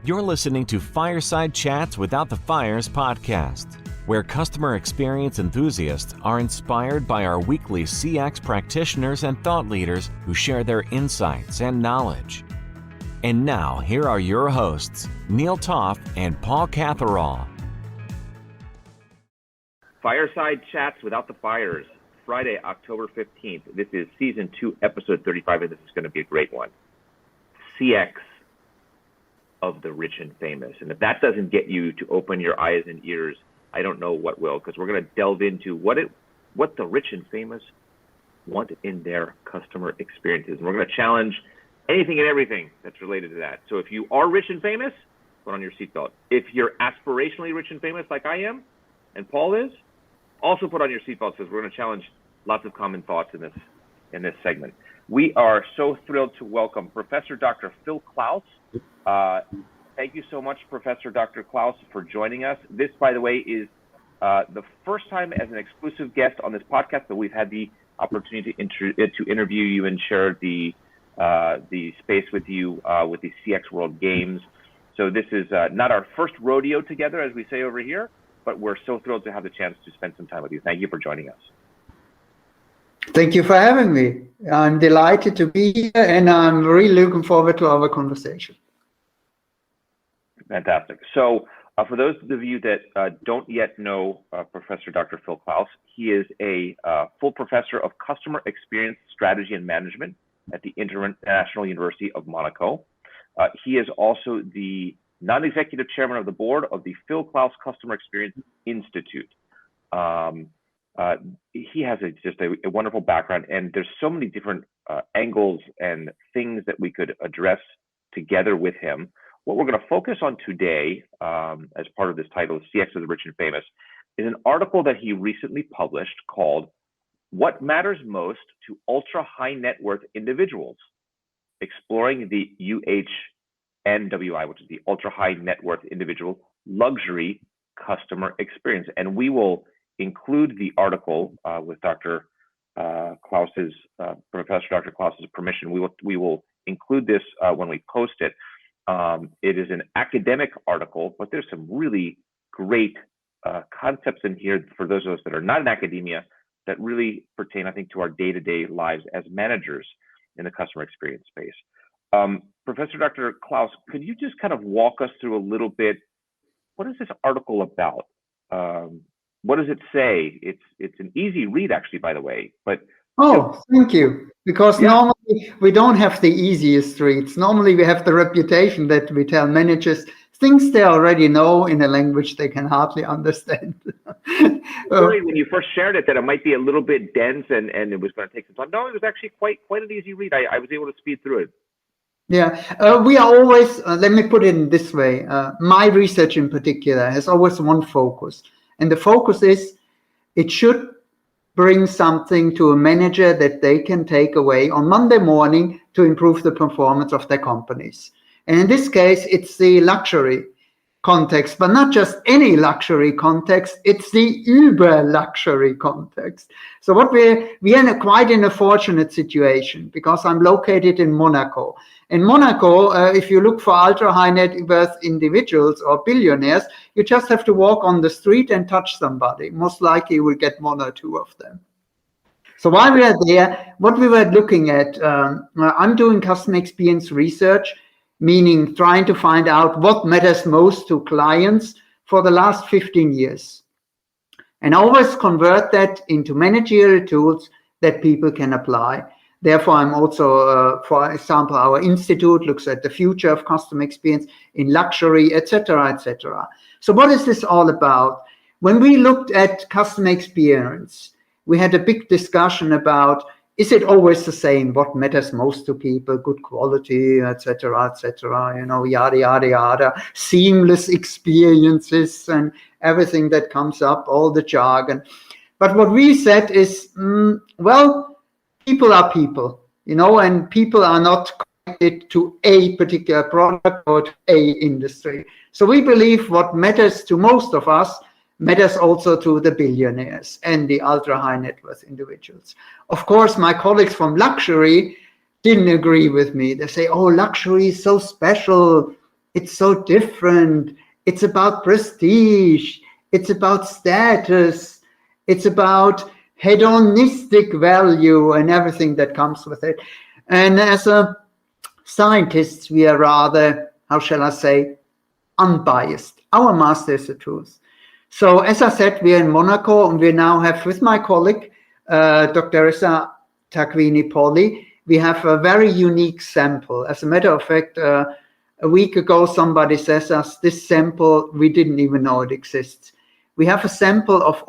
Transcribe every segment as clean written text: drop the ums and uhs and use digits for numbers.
You're listening to Fireside Chats Without the Fires podcast, where customer experience enthusiasts are inspired by our weekly CX practitioners and thought leaders who share their insights and knowledge. And now, here are your hosts, Neal and Paul Catherall. Fireside Chats Without the Fires, Friday, October 15th. This is Season 2, Episode 35, and this is going to be a great one. CX of the rich and famous. And if that doesn't get you to open your eyes and ears, I don't know what will, because we're going to delve into what the rich and famous want in their customer experiences. And we're going to challenge anything and everything that's related to that. So if you are rich and famous, put on your seatbelt. If you're aspirationally rich and famous like I am, and Paul is, also put on your seatbelt, because we're going to challenge lots of common thoughts in this segment. We are so thrilled to welcome Professor Dr. Phil Klaus. Thank you so much, Professor Dr. Klaus, for joining us. This, by the way, is the first time as an exclusive guest on this podcast that we've had the opportunity to interview you and share the space with you with the CX World Games. So this is not our first rodeo together, as we say over here, but we're so thrilled to have the chance to spend some time with you. Thank you for joining us. Thank you for having me. I'm delighted to be here, and I'm really looking forward to our conversation. Fantastic. So for those of you that don't yet know Professor Dr. Phil Klaus, he is a full professor of customer experience strategy and management at the International University of Monaco. He is also the non-executive chairman of the board of the Phil Klaus Customer Experience Institute. He has just a wonderful background, and there's so many different angles and things that we could address together with him. What we're going to focus on today, as part of this title, CX of the Rich and Famous, is an article that he recently published called "What Matters Most to Ultra High Net Worth Individuals," exploring the UHNWI, which is the Ultra High Net Worth Individual Luxury Customer Experience. And we will include the article with Dr. Klaus's, Professor Dr. Klaus's permission. We will include this when we post it. It is an academic article, but there's some really great concepts in here for those of us that are not in academia that really pertain, I think, to our day-to-day lives as managers in the customer experience space. Professor Dr. Klaus, could you just kind of walk us through a little bit, what is this article about? What does it say? It's an easy read, actually, by the way. But thank you. Because normally we don't have the easiest reads. Normally we have the reputation that we tell managers things they already know in a language they can hardly understand. Worried when you first shared it that it might be a little bit dense and it was going to take some time. No, it was actually quite an easy read. I was able to speed through it. Yeah, we are always, let me put it in this way. My research in particular has always one focus. And the focus is it should bring something to a manager that they can take away on Monday morning to improve the performance of their companies. And in this case, it's the luxury context, but not just any luxury context, it's the uber luxury context. So what we are quite in a fortunate situation, because I'm located in Monaco. In Monaco, if you look for ultra high net worth individuals or billionaires, you just have to walk on the street and touch somebody. Most likely you will get one or two of them. So while we are there, what we were looking at, I'm doing customer experience research, meaning trying to find out what matters most to clients for the last 15 years. And always convert that into managerial tools that people can apply. Therefore, I'm also, for example, our institute looks at the future of customer experience in luxury, etc., etc. So what is this all about? When we looked at customer experience, we had a big discussion about, is it always the same? What matters most to people? Good quality, etc., etc. Yada, yada, yada. Seamless experiences and everything that comes up, all the jargon. But what we said is, people are people, and people are not connected to a particular product or to a industry. So we believe what matters to most of us matters also to the billionaires and the ultra high net worth individuals. Of course, my colleagues from luxury didn't agree with me. They say, oh, luxury is so special. it's so different. It's about prestige. It's about status. It's about hedonistic value and everything that comes with it. And as a scientists, we are rather, how shall I say, unbiased. Our master is the truth. So as I said, we are in Monaco, and we now have, with my colleague, Dr. Issa Taquini-Polly, we have a very unique sample. As a matter of fact, a week ago, somebody says us, this sample, we didn't even know it exists. We have a sample of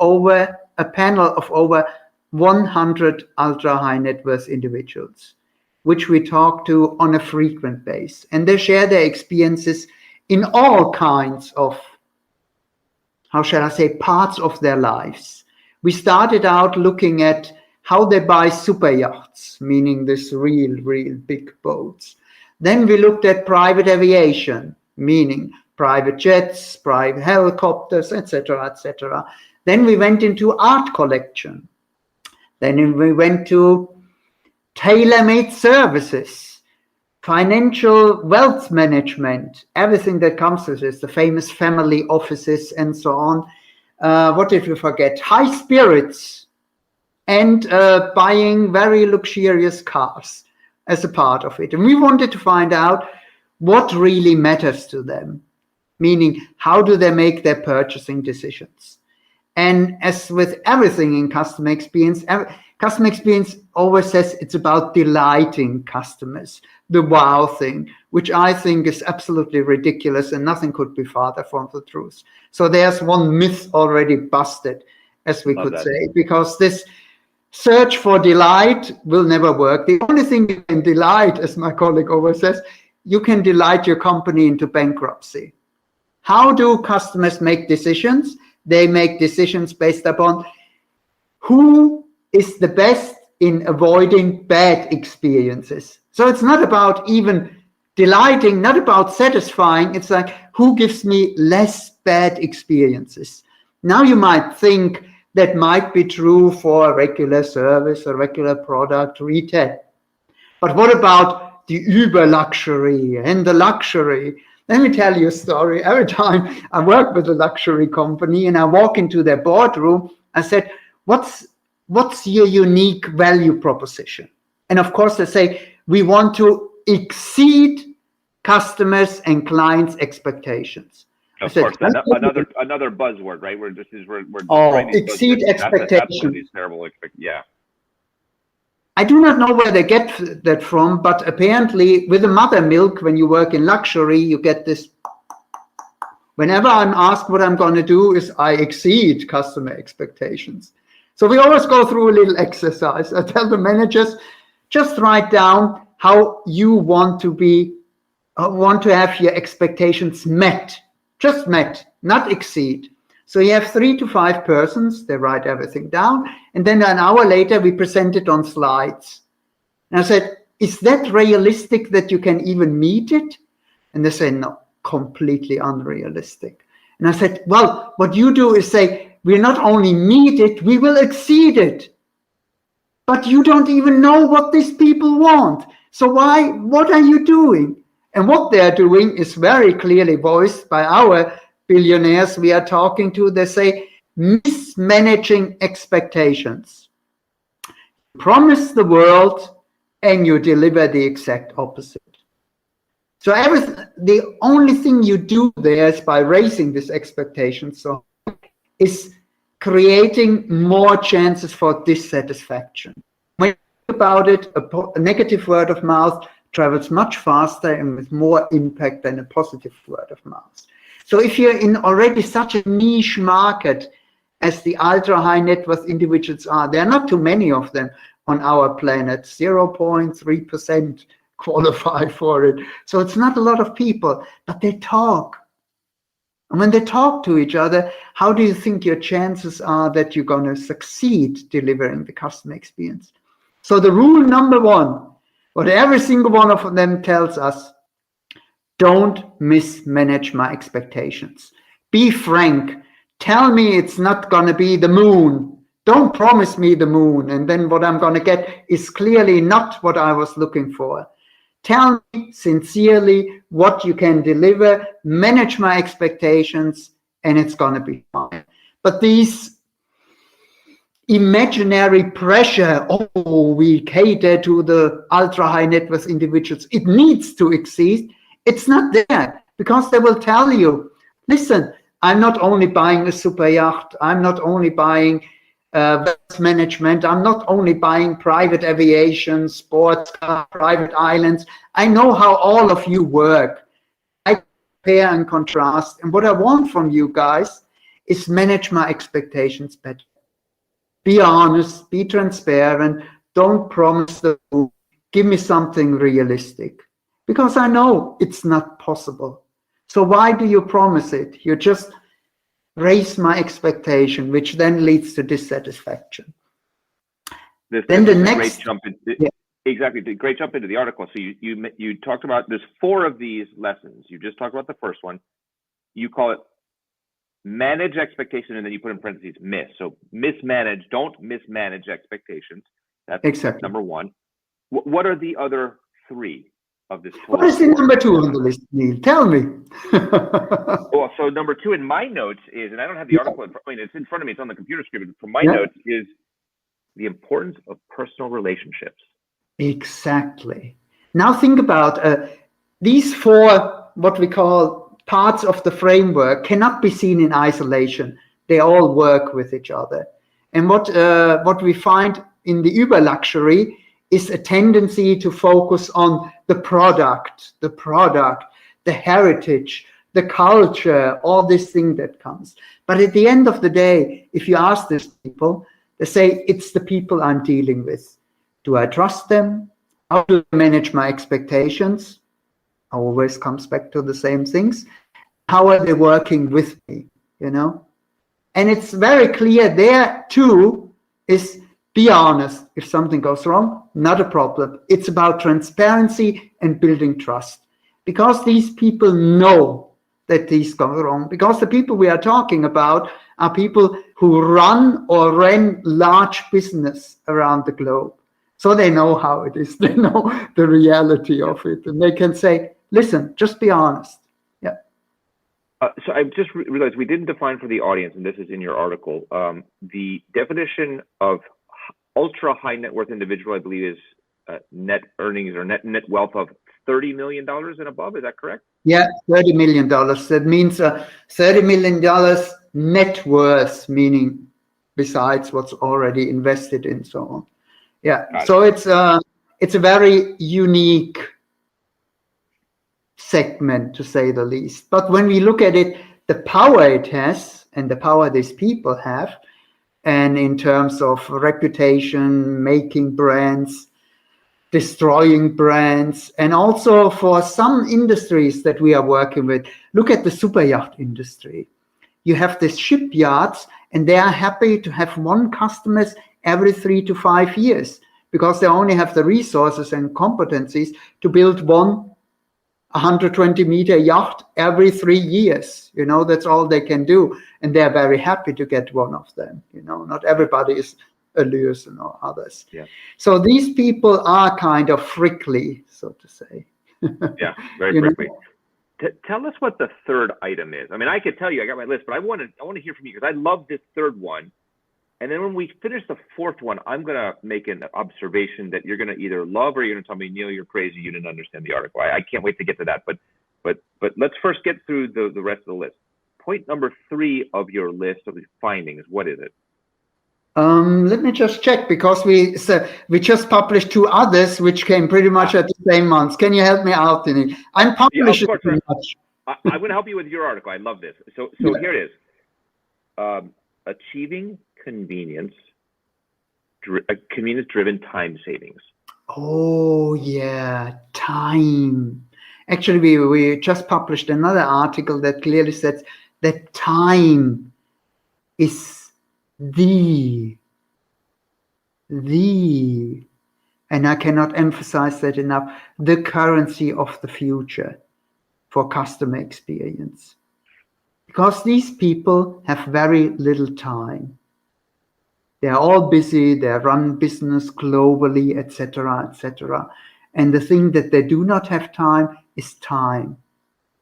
a panel of over 100 ultra-high net worth individuals, which we talk to on a frequent basis. And they share their experiences in all kinds of, how shall I say, parts of their lives. We started out looking at how they buy super yachts, meaning this real big boats. Then we looked at private aviation, meaning private jets, private helicopters, etc., etc. Then we went into art collection. Then we went to tailor-made services, financial wealth management, everything that comes with this, the famous family offices and so on. What did we forget? High spirits and buying very luxurious cars as a part of it. And we wanted to find out what really matters to them, meaning how do they make their purchasing decisions. And as with everything in customer experience always says it's about delighting customers, the wow thing, which I think is absolutely ridiculous and nothing could be farther from the truth. So there's one myth already busted, as we could say, because this search for delight will never work. The only thing you can delight, as my colleague always says, you can delight your company into bankruptcy. How do customers make decisions? They make decisions based upon who is the best in avoiding bad experiences. So it's not about even delighting, not about satisfying. It's like, who gives me less bad experiences? Now you might think that might be true for a regular service, a regular product, retail. But what about the uber luxury and the luxury? Let me tell you a story. Every time I work with a luxury company and I walk into their boardroom, I said, what's your unique value proposition? And of course, they say, we want to exceed customers and clients' expectations. Of course, another buzzword, right? We're exceed expectations. That's absolutely terrible. Yeah. I do not know where they get that from, but apparently with the mother milk, when you work in luxury, you get this. Whenever I'm asked what I'm going to do is I exceed customer expectations. So we always go through a little exercise. I tell the managers, just write down how you want to have your expectations met, just met, not exceed. So you have 3 to 5 persons, they write everything down, and then an hour later we present it on slides. And I said, is that realistic that you can even meet it? And they say, no, completely unrealistic. And I said, well, what you do is say, we not only meet it, we will exceed it. But you don't even know what these people want. So what are you doing? And what they're doing is very clearly voiced by our billionaires we are talking to. They say, mismanaging expectations. You promise the world and you deliver the exact opposite. So the only thing you do there is by raising this expectation, so is creating more chances for dissatisfaction. When you think about it, a negative word of mouth travels much faster and with more impact than a positive word of mouth. So if you're in already such a niche market as the ultra high net worth individuals are, there are not too many of them on our planet. 0.3% qualify for it. So it's not a lot of people, but they talk. And when they talk to each other, how do you think your chances are that you're going to succeed delivering the customer experience? So the rule number 1, what every single one of them tells us, don't mismanage my expectations. Be frank. Tell me it's not going to be the moon. Don't promise me the moon. And then what I'm going to get is clearly not what I was looking for. Tell me sincerely what you can deliver, manage my expectations, and it's going to be fine. But these imaginary pressure, oh, we cater to the ultra high net worth individuals, it needs to exist. It's not there, because they will tell you, listen, I'm not only buying a super yacht, I'm not only buying wealth management, I'm not only buying private aviation, sports car, private islands. I know how all of you work. I compare and contrast. And what I want from you guys is manage my expectations better. Be honest, be transparent, don't promise the moon. Give me something realistic. Because I know it's not possible. So why do you promise it? You just raise my expectation, which then leads to dissatisfaction. Then the next jump into, exactly, the great jump into the article. So you talked about, there's 4 of these lessons. You just talked about the first one. You call it manage expectation, and then you put in parentheses miss. So mismanage, don't mismanage expectations. That's exactly number 1. What are the other 3 of this? What is the number 2 on the list, Neal? Tell me. Well, so number 2 in my notes is, and I don't have the article in front of me, it's in front of me, it's on the computer screen, but from my notes is the importance of personal relationships. Exactly. Now think about these 4, what we call parts of the framework, cannot be seen in isolation. They all work with each other. And what we find in the Uber luxury is a tendency to focus on the product, the heritage, the culture, all this thing that comes. But at the end of the day, if you ask these people, they say, it's the people I'm dealing with. Do I trust them? How do I manage my expectations? Always comes back to the same things. How are they working with me, you know? And it's very clear there too is be honest. If something goes wrong, not a problem. It's about transparency and building trust, because these people know that these go wrong, because the people we are talking about are people who run or ran large business around the globe. So they know how it is. They know the reality of it. And they can say, listen, just be honest. Yeah. So I just realized we didn't define for the audience, and this is in your article, the definition of ultra high net worth individual, I believe, is net earnings or net wealth of $30 million and above. Is that correct? Yeah, $30 million. That means $30 million net worth, meaning besides what's already invested in, so on. Yeah, so it's a very unique segment, to say the least. But when we look at it, the power it has and the power these people have, and in terms of reputation, making brands, destroying brands, and also for some industries that we are working with, look at the super yacht industry. You have these shipyards, and they are happy to have one customer every 3 to 5 years, because they only have the resources and competencies to build one 120-meter yacht every 3 years. You know, that's all they can do. And they're very happy to get one of them. You know, not everybody is allures or others. Yeah. So these people are kind of frickly, so to say. Yeah, very frickly. Tell us what the third item is. I mean, I could tell you, I got my list, but I want to hear from you, because I love this third one. And then when we finish the fourth one, I'm going to make an observation that you're going to either love, or you're going to tell me, Neal, you're crazy, you didn't understand the article. I can't wait to get to that. But let's first get through the rest of the list. Point number 3 of your list of the findings, what is it? Let me just check, because we just published 2 others which came pretty much at the same month. Can you help me out in it? I'm publishing too much. I'm going to help you with your article. I love this. So yeah. Here it is. Achieving convenience-driven time savings. Oh yeah, time. Actually, we just published another article that clearly says that time is the, and I cannot emphasize that enough, the currency of the future for customer experience. Because these people have very little time. They're all busy, they run business globally, etc., etc. And the thing that they do not have time is time.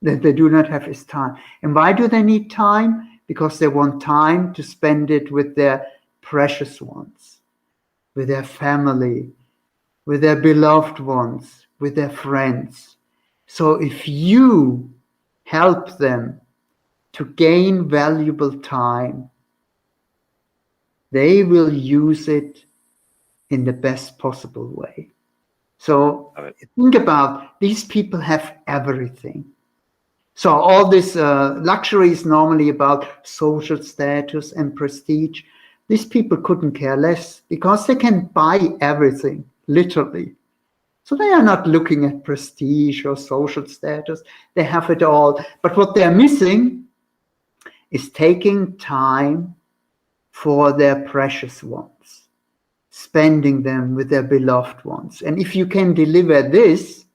That they do not have is time. And why do they need time? Because they want time to spend it with their precious ones, with their family, with their beloved ones, with their friends. So if you help them to gain valuable time, they will use it in the best possible way. So think about, these people have everything. So all this luxury is normally about social status and prestige. These people couldn't care less because they can buy everything, literally. So they are not looking at prestige or social status. They have it all. But what they're missing is taking time for their precious ones, spending them with their beloved ones. And if you can deliver this,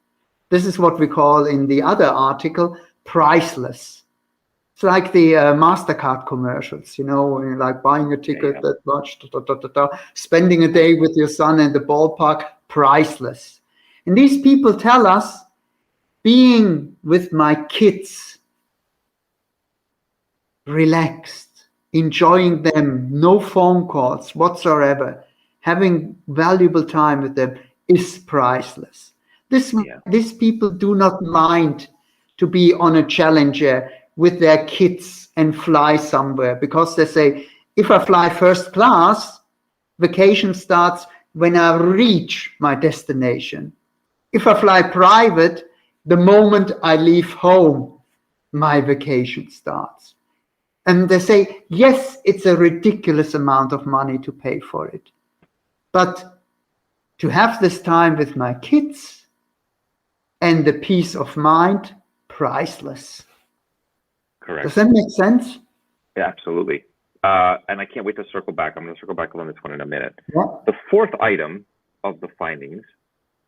this is what we call in the other article, priceless. It's like the MasterCard commercials, you know, like buying a ticket that much, spending a day with your son in the ballpark, priceless. And these people tell us, being with my kids, relaxed, enjoying them, no phone calls whatsoever, having valuable time with them is priceless. These people do not mind to be on a Challenger with their kids and fly somewhere, because they say, if I fly first class, vacation starts when I reach my destination. If I fly private, the moment I leave home, my vacation starts. And they say, yes, it's a ridiculous amount of money to pay for it. But to have this time with my kids and the peace of mind, priceless. Correct. Does that make sense? Yeah, absolutely. And I can't wait to circle back. I'm going to circle back on this one in a minute. Yeah. The fourth item of the findings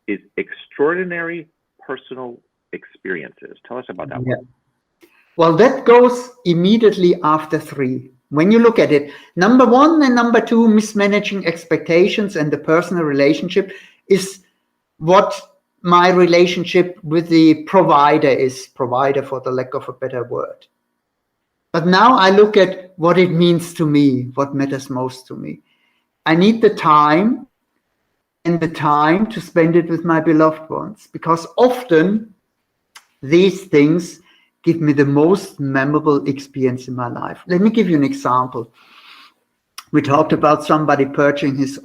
is extraordinary personal experiences. Tell us about that one. Well, that goes immediately after 3. When you look at it, number 1 and number 2, mismanaging expectations and the personal relationship, is what my relationship with the provider is, provider for the lack of a better word. But now I look at what it means to me, what matters most to me. I need the time, and the time to spend it with my beloved ones, because often these things give me the most memorable experience in my life. Let me give you an example. We talked about somebody purchasing his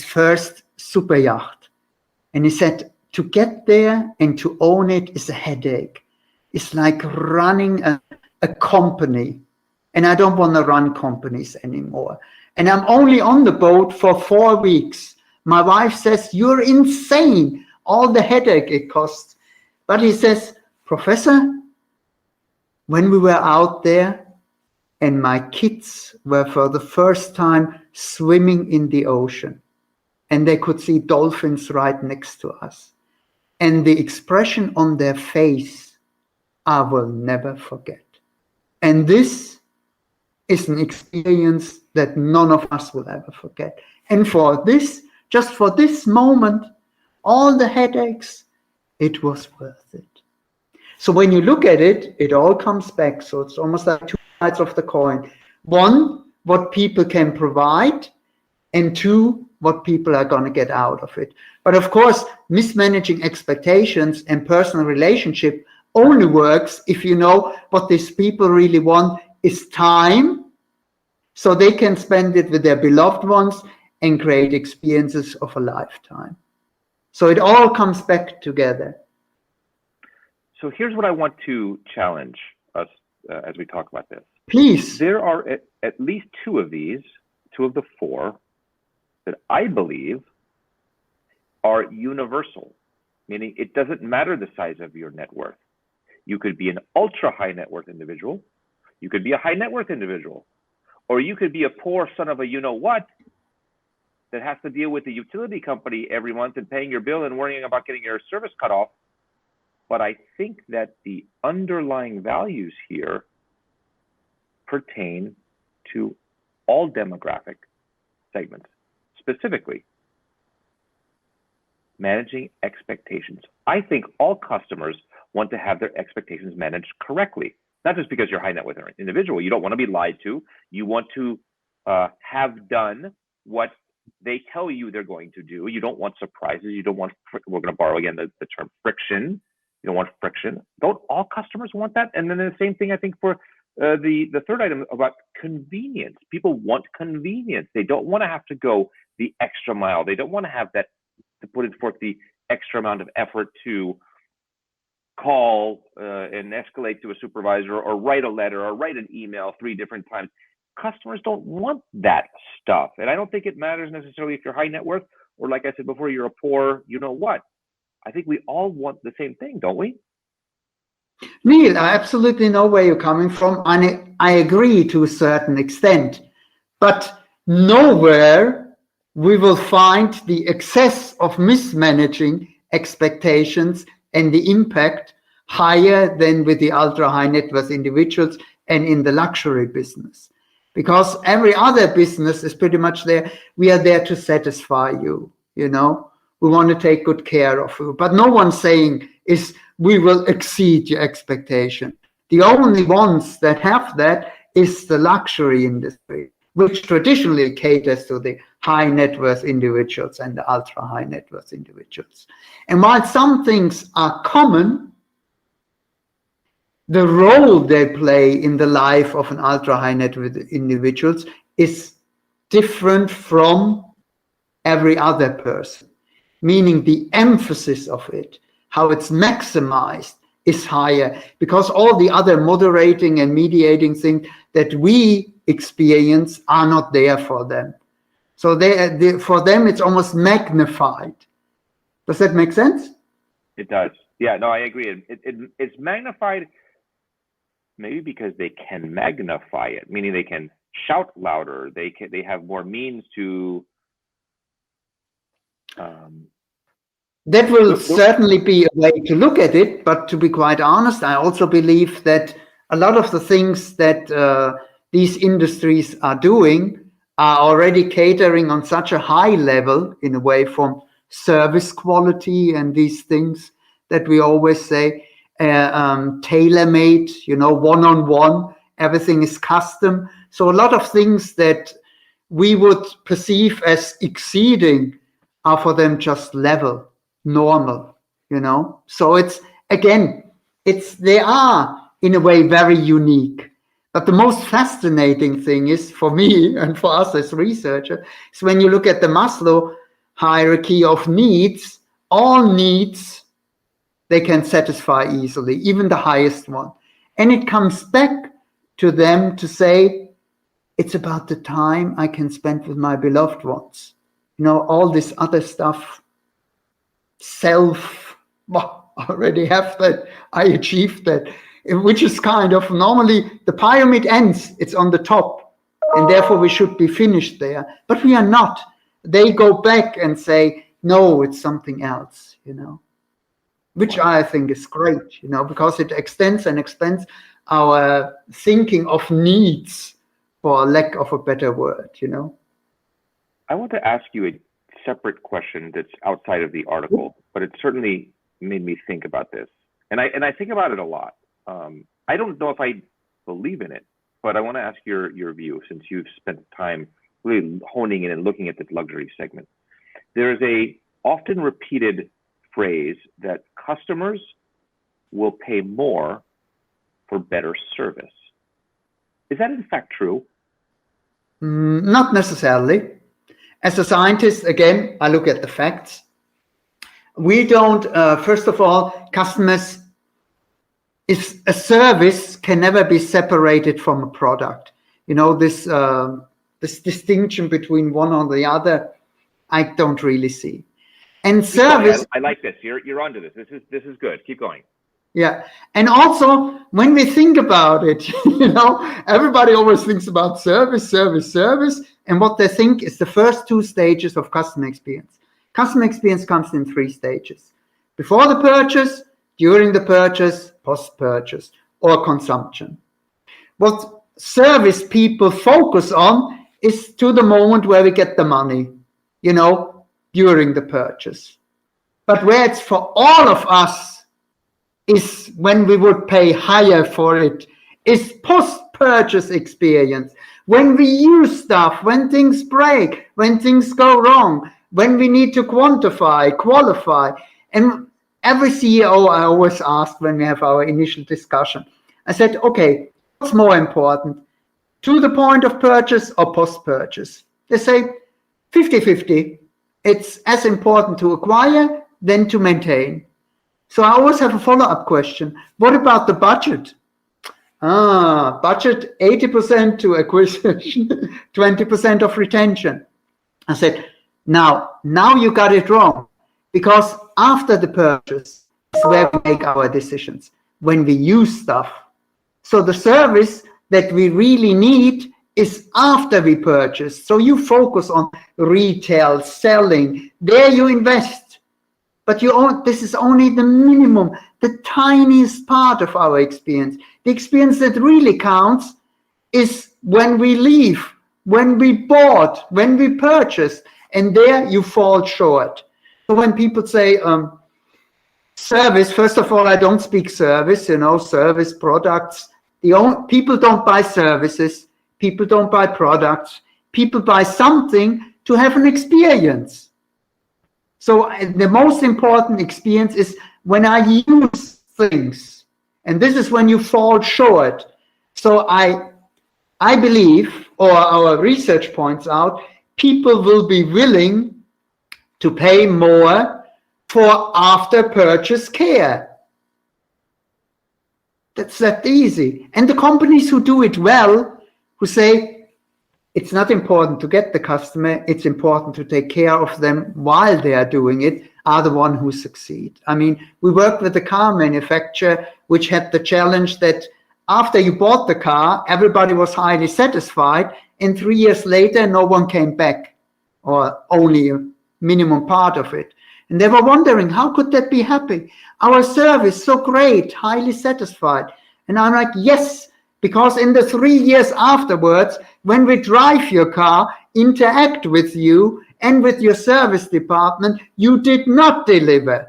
first super yacht, and he said to get there and to own it is a headache. It's like running a company, and I don't want to run companies anymore. And I'm only on the boat for 4 weeks. My wife says, you're insane, all the headache it costs. But he says, Professor, when we were out there and my kids were for the first time swimming in the ocean, and they could see dolphins right next to us, and the expression on their face, I will never forget. And this is an experience that none of us will ever forget. And for this, just for this moment, all the headaches, it was worth it. So when you look at it, it all comes back. So it's almost like 2 sides of the coin. 1, what people can provide, and 2, what people are going to get out of it. But of course, mismanaging expectations and personal relationship only works if you know what these people really want is time, so they can spend it with their beloved ones and create experiences of a lifetime. So it all comes back together. So here's what I want to challenge us as we talk about this. Please. There are at least 2 of these, 2 of the 4, that I believe are universal, meaning it doesn't matter the size of your net worth. You could be an ultra high net worth individual. You could be a high net worth individual, or you could be a poor son of a you-know-what that has to deal with the utility company every month and paying your bill and worrying about getting your service cut off. But I think that the underlying values here pertain to all demographic segments. Specifically, managing expectations. I think all customers want to have their expectations managed correctly. Not just because you're high net worth or an individual. You don't want to be lied to. You want to have done what they tell you they're going to do. You don't want surprises. You don't want, we're going to borrow again the term friction. You don't want friction. Don't all customers want that? And then the same thing, I think, for the third item about convenience. People want convenience. They don't want to have to go the extra mile. They don't want to have that, to put it forth, the extra amount of effort to call and escalate to a supervisor or write a letter or write an email 3 different times. Customers don't want that stuff. And I don't think it matters necessarily if you're high net worth or, like I said before, you're a poor, you know what. I think we all want the same thing, don't we? Neal, I absolutely know where you're coming from. And I agree to a certain extent. But nowhere we will find the excess of mismanaging expectations and the impact higher than with the ultra high net worth individuals and in the luxury business. Because every other business is pretty much there. We are there to satisfy you, you know. We want to take good care of you. But no one's saying is we will exceed your expectation. The only ones that have that is the luxury industry, which traditionally caters to the high net worth individuals and the ultra high net worth individuals. And while some things are common, the role they play in the life of an ultra high net worth individuals is different from every other person, meaning the emphasis of it, how it's maximized, is higher, because all the other moderating and mediating things that we experience are not there for them. So for them, it's almost magnified. Does that make sense? It does. Yeah, no, I agree. It's magnified maybe because they can magnify it, meaning they can shout louder. They have more means to. That will certainly be a way to look at it, but to be quite honest, I also believe that a lot of the things that these industries are doing are already catering on such a high level, in a way, from service quality and these things that we always say, tailor-made, you know, one-on-one, everything is custom. So a lot of things that we would perceive as exceeding are for them just level, normal, you know. So it's, again, they are in a way very unique. But the most fascinating thing is, for me and for us as researchers, is when you look at the Maslow hierarchy of needs, all needs they can satisfy easily, even the highest one. And it comes back to them to say, it's about the time I can spend with my beloved ones. You know, all this other stuff, self, well, I already have that, I achieved that, which is kind of normally the pyramid ends, it's on the top, and therefore we should be finished there. But we are not. They go back and say, no, it's something else, you know, which I think is great, you know, because it extends and expands our thinking of needs, for lack of a better word, you know. I want to ask you a separate question that's outside of the article, but it certainly made me think about this. And I think about it a lot. I don't know if I believe in it, but I want to ask your view, since you've spent time really honing in and looking at this luxury segment. There's a often repeated phrase that customers will pay more for better service. Is that in fact true? Not necessarily. As a scientist, again, I look at the facts. We don't, first of all, customers, is a service can never be separated from a product. You know, this distinction between one or the other, I don't really see. And service, I like this. You're onto this. This is good. Keep going. Yeah. And also, when we think about it, you know, everybody always thinks about service. And what they think is the first 2 stages of customer experience. Customer experience comes in 3 stages: before the purchase, during the purchase, post-purchase, or consumption. What service people focus on is to the moment where we get the money, you know, during the purchase. But where it's for all of us is when we would pay higher for it, is post-purchase experience. When we use stuff, when things break, when things go wrong, when we need to quantify, qualify. And every CEO I always ask when we have our initial discussion, I said, okay, what's more important, to the point of purchase or post-purchase? They say 50-50. It's as important to acquire than to maintain. So I always have a follow-up question. What about the budget? Budget 80% to acquisition, 20% of retention. I said, now you got it wrong, because after the purchase is where we make our decisions, when we use stuff. So the service that we really need is after we purchase. So you focus on retail, selling, there you invest. But this is only the minimum, the tiniest part of our experience. The experience that really counts is when we leave, when we bought, when we purchased, and there you fall short. So when people say service, first of all, I don't speak service, service products. People don't buy services, people don't buy products, people buy something to have an experience. So the most important experience is when I use things, and this is when you fall short. So I believe, or our research points out, people will be willing to pay more for after purchase care. That's that easy. And the companies who do it well, who say, it's not important to get the customer, it's important to take care of them while they are doing it, are the ones who succeed. I mean, we worked with a car manufacturer which had the challenge that after you bought the car, everybody was highly satisfied, and 3 years later, no one came back, or only a minimum part of it. And they were wondering, how could that be happy? Our service, so great, highly satisfied. And I'm like, yes, because in the 3 years afterwards, when we drive your car, interact with you and with your service department, you did not deliver.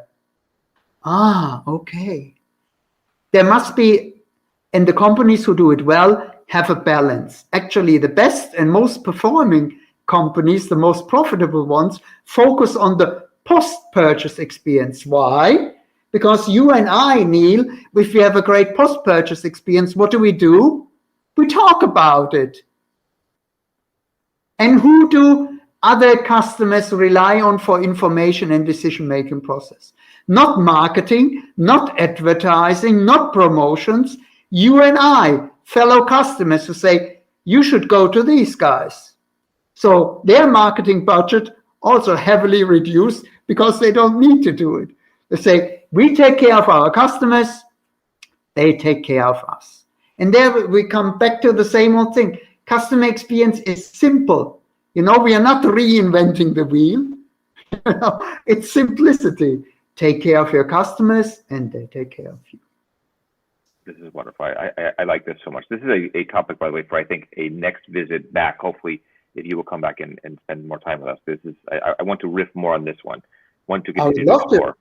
Okay. There must be, and the companies who do it well have a balance. Actually, the best and most performing companies, the most profitable ones, focus on the post-purchase experience. Why? Because you and I, Neal, if we have a great post-purchase experience, what do? We talk about it. And who do other customers rely on for information and decision-making process? Not marketing, not advertising, not promotions. You and I, fellow customers, who say, you should go to these guys. So their marketing budget also heavily reduced because they don't need to do it. They say, we take care of our customers, they take care of us. And there we come back to the same old thing. Customer experience is simple. We are not reinventing the wheel. It's simplicity. Take care of your customers and they take care of you. This is wonderful. I like this so much. This is a topic, by the way, for I think a next visit back. Hopefully, if you will come back and spend more time with us. This is I want to riff more on this one. Want to continue to explore.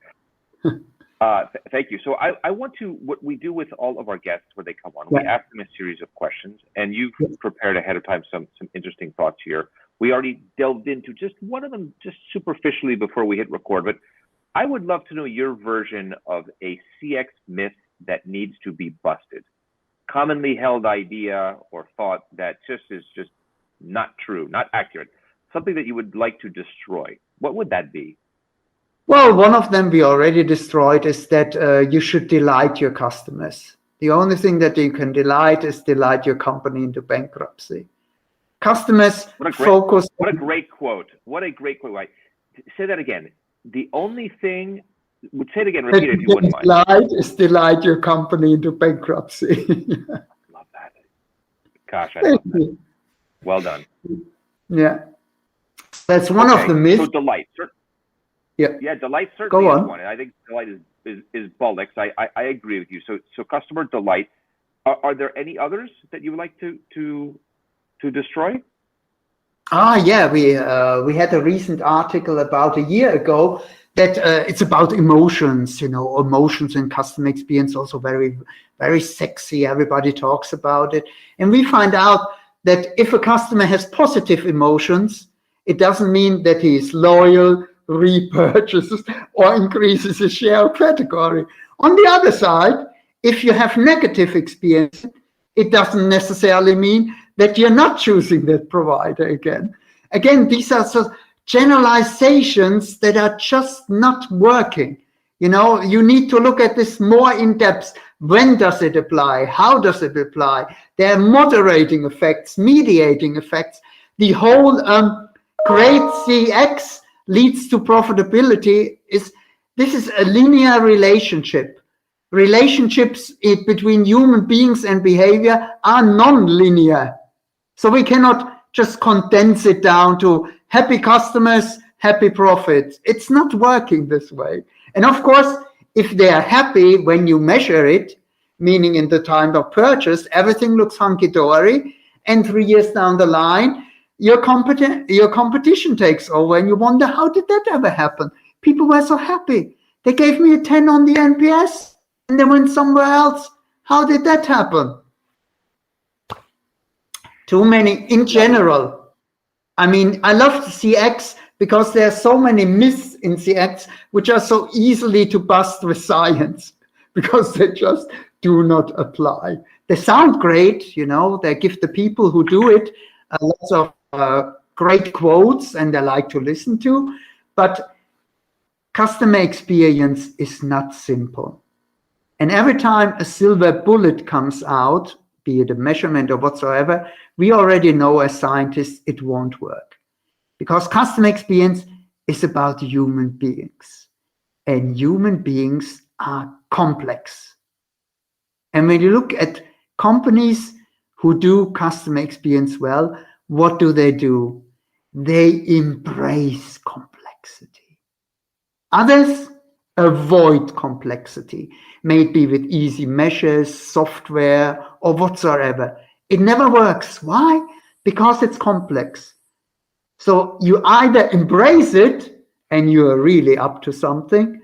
Thank you. So I want to, what we do with all of our guests when they come on, we ask them a series of questions, and you've prepared ahead of time some interesting thoughts here. We already delved into just one of them just superficially before we hit record, but I would love to know your version of a CX myth that needs to be busted. Commonly held idea or thought that is just not true, not accurate. Something that you would like to destroy. What would that be? Well, one of them we already destroyed is that you should delight your customers. The only thing that you can delight is delight your company into bankruptcy. Customers focus. What a great quote. What a great quote. Say that again. The only thing, say it again, repeat it if you wouldn't mind. Delight is delight your company into bankruptcy. Love that. Gosh, I love that. Well done. Yeah. That's one of the myths. So delight. Yeah, delight certainly is one. And I think delight is bollocks. I agree with you. So customer delight. Are there any others that you would like to destroy? Yeah, we had a recent article about a year ago that it's about emotions, emotions and customer experience, also very, very sexy. Everybody talks about it. And we find out that if a customer has positive emotions, it doesn't mean that he is loyal, repurchases, or increases his share of category. On the other side, if you have negative experience, it doesn't necessarily mean that you're not choosing that provider again. Again, these are sort of generalizations that are just not working. You need to look at this more in depth. When does it apply? How does it apply? There are moderating effects, mediating effects. The whole great CX leads to profitability. This is a linear relationship. Relationships between human beings and behavior are non-linear. So we cannot just condense it down to happy customers, happy profits. It's not working this way. And of course, if they are happy when you measure it, meaning in the time of purchase, everything looks hunky-dory, and 3 years down the line, your competition takes over, and you wonder, how did that ever happen? People were so happy. They gave me a 10 on the NPS. And they went somewhere else. How did that happen? Too many in general. I mean, I love CX because there are so many myths in CX which are so easily to bust with science because they just do not apply. They sound great, they give the people who do it lots of great quotes and they like to listen to, but customer experience is not simple. And every time a silver bullet comes out, be it a measurement or whatsoever, we already know as scientists it won't work. Because customer experience is about human beings. And human beings are complex. And when you look at companies who do customer experience well, what do? They embrace complexity. Others avoid complexity, maybe with easy measures, software, or whatsoever. It never works. Why? Because it's complex. So you either embrace it and you are really up to something,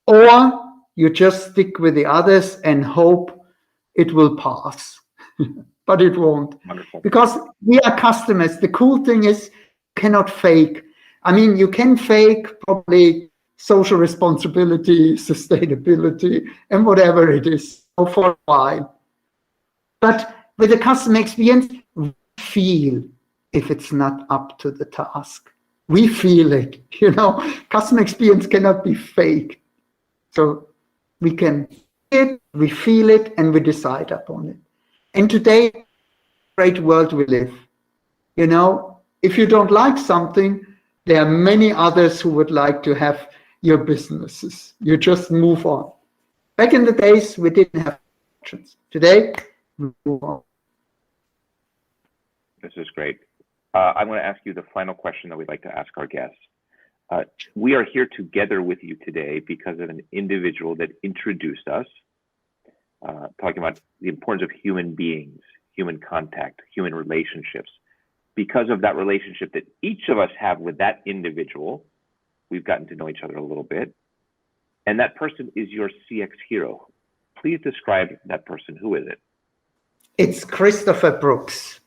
or you just stick with the others and hope it will pass. But it won't. Wonderful. Because we are customers. The cool thing is you cannot fake. I mean, you can fake probably social responsibility, sustainability, and whatever it is for a while. But with the customer experience, we feel if it's not up to the task. We feel it, Customer experience cannot be fake. So we can see it, we feel it, and we decide upon it. And today, great world we live. If you don't like something, there are many others who would like to have your businesses. You just move on. Back in the days, we didn't have options. Today, we move on. This is great. I'm going to ask you the final question that we'd like to ask our guests. We are here together with you today because of an individual that introduced us, talking about the importance of human beings, human contact, human relationships. Because of that relationship that each of us have with that individual, we've gotten to know each other a little bit. And that person is your CX hero. Please describe that person. Who is it? It's Christopher Brooks.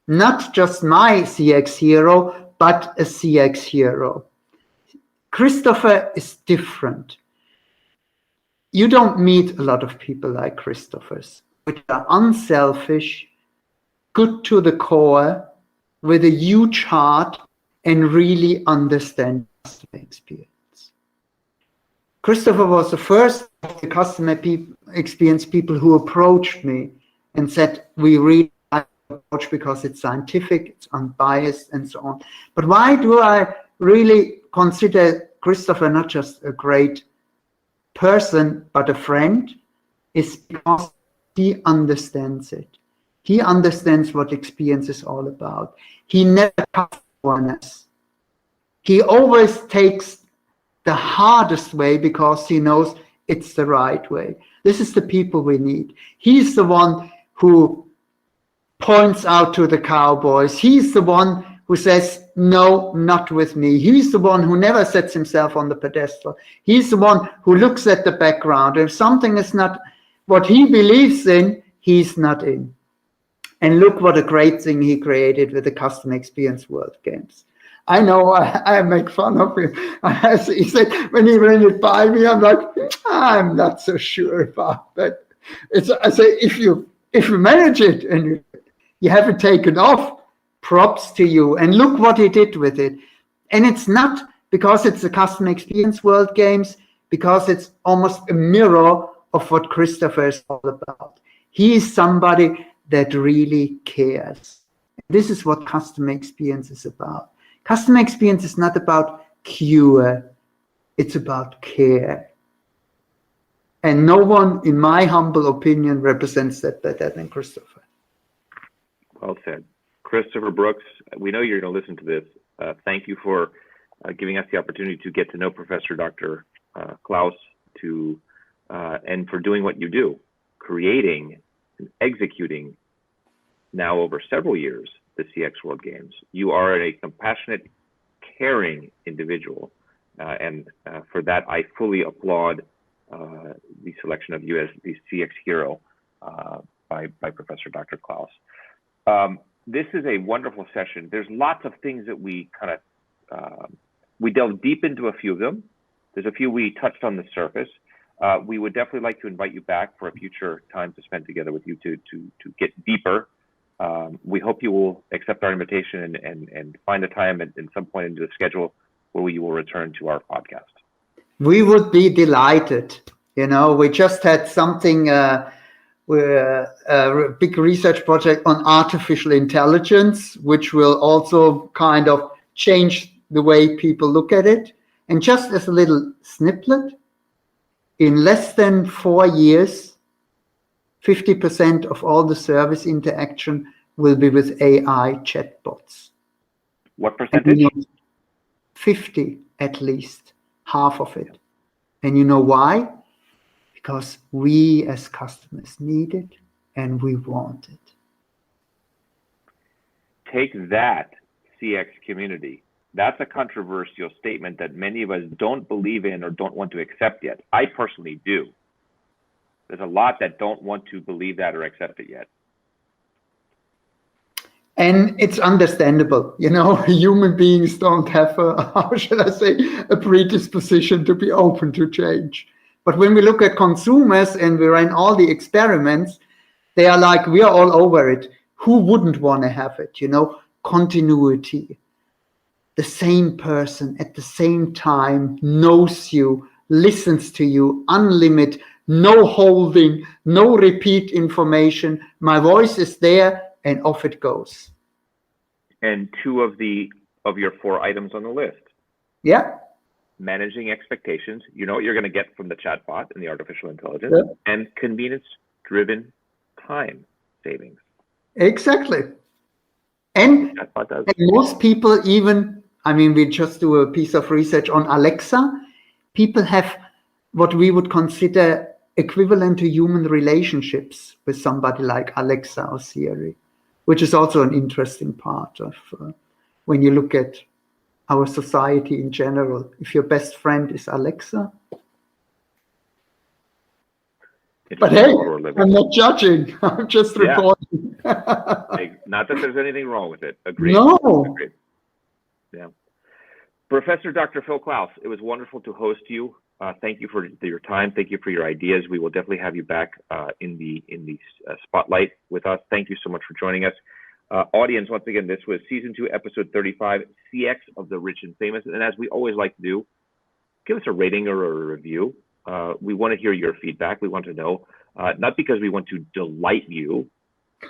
Not just my CX hero, but a CX hero. Christopher is different. You don't meet a lot of people like Christopher's, which are unselfish, good to the core, with a huge heart, and really understand customer experience. Christopher was the first of the customer experience people who approached me and said, we really like the approach because it's scientific, it's unbiased, and so on. But why do I really consider Christopher not just a great person, but a friend? Is because he understands it. He understands what experience is all about. He never cuts corners. He always takes the hardest way because he knows it's the right way. This is the people we need. He's the one who points out to the cowboys. He's the one who says, no, not with me. He's the one who never sets himself on the pedestal. He's the one who looks at the background. If something is not what he believes in, he's not in. And look what a great thing he created with the Custom Experience World Games. I know I make fun of him. He said, when he ran it by me, I'm like, I'm not so sure about that. I say, if you manage it and you have it taken off, props to you. And look what he did with it. And it's not because it's the Custom Experience World Games, because it's almost a mirror of what Christopher is all about. He is somebody that really cares. This is what Custom Experience is about. Customer experience is not about cure, it's about care. And no one, in my humble opinion, represents that better than Christopher. Well said. Christopher Brooks, we know you're going to listen to this. Thank you for giving us the opportunity to get to know Professor Dr. Klaus and for doing what you do, creating and executing now over several years the CX World Games. You are a compassionate, caring individual, and for that I fully applaud the selection of you as the CX hero by Professor Dr. Klaus. This is a wonderful session. There's lots of things that we kind of we delved deep into a few of them. There's a few we touched on the surface. We would definitely like to invite you back for a future time to spend together with you to get deeper. We hope you will accept our invitation and find a time at some point into the schedule where we will return to our podcast. We would be delighted. You know, we just had something, a big research project on artificial intelligence, which will also kind of change the way people look at it. And just as a little snippet, in less than 4 years, 50% of all the service interaction will be with AI chatbots. What percentage? 50 at least, half of it. And you know why? Because we as customers need it and we want it. Take that, CX community. That's a controversial statement that many of us don't believe in or don't want to accept yet. I personally do. There's a lot that don't want to believe that or accept it yet. And it's understandable. You know, human beings don't have how shall I say, a predisposition to be open to change. But when we look at consumers and we run all the experiments, they are like, we are all over it. Who wouldn't want to have it? You know, continuity. The same person at the same time knows you, listens to you, unlimited, no holding, no repeat information. My voice is there and off it goes. And two of your 4 items on the list. Yeah. Managing expectations. You know what you're going to get from the chatbot and the artificial intelligence, and convenience-driven time savings. Exactly. And most people even, I mean, we just do a piece of research on Alexa. People have what we would consider equivalent to human relationships with somebody like Alexa or Siri, which is also an interesting part of when you look at our society in general. If your best friend is Alexa. But hey, I'm not judging. I'm just reporting. Not that there's anything wrong with it. Agreed. No. Agreed. Yeah. Professor Dr. Phil Klaus, it was wonderful to host you. Thank you for your time. Thank you for your ideas. We will definitely have you back in the spotlight with us. Thank you so much for joining us. Audience, once again, this was season 2, episode 35, CX of the Rich and Famous. And as we always like to do, give us a rating or a review. We want to hear your feedback. We want to know, not because we want to delight you,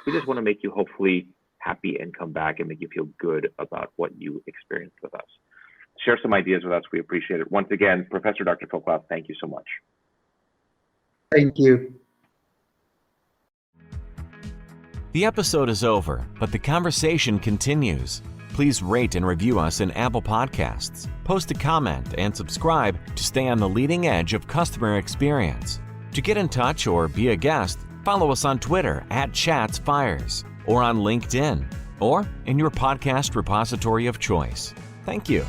we just want to make you hopefully happy and come back and make you feel good about what you experienced with us. Share some ideas with us. We appreciate it. Once again, Professor Dr. Phil Klaus, thank you so much. Thank you. The episode is over, but the conversation continues. Please rate and review us in Apple Podcasts, post a comment, and subscribe to stay on the leading edge of customer experience. To get in touch or be a guest, follow us on Twitter @ChatsFires or on LinkedIn. or in your podcast repository of choice. Thank you.